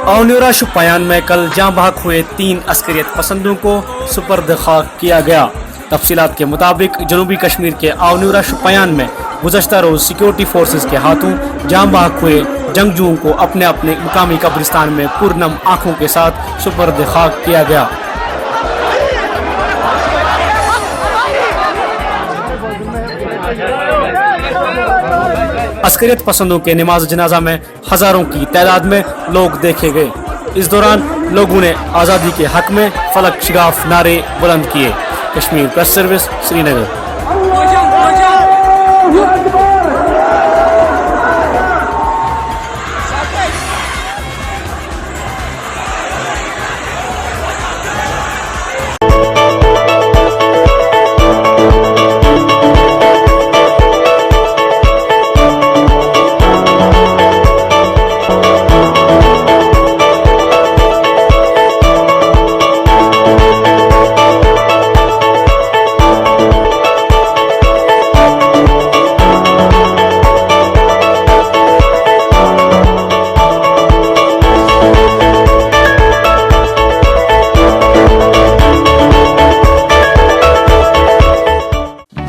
अवन्यूरा शुपयान में कल जाँ बहक हुए 3 अस्करियत पसंदों को सुपर्द खाक किया गया। तफसीलात के मुताबिक जनूबी कश्मीर के अवन्यूरा शुपयान में गुज़श्ता रोज़ सिक्योरिटी फोर्सेस के हाथों जाँ बहक हुए जंगजुओं को अपने अपने मुकामी कब्रिस्तान में पुरनम आँखों के साथ सुपर्द खाक किया गया। अस्करियत पसंदों के नमाज जनाजा में हजारों की तादाद में लोग देखे गए। इस दौरान लोगों ने आज़ादी के हक में फलक शिगाफ नारे बुलंद किए। Kashmir press service, Srinagar.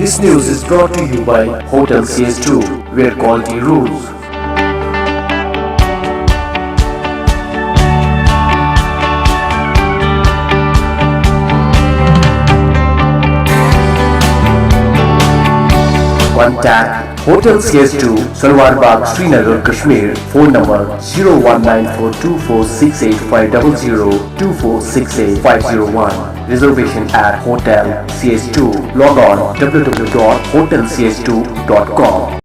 This news is brought to you by Hotel CS2, where quality rules. Contact Hotel CS2, Salwar Bagh, Srinagar, Kashmir. Phone number 0194246850, 24685001. Reservation at Hotel CS2. Log on www.hotelcs2.com.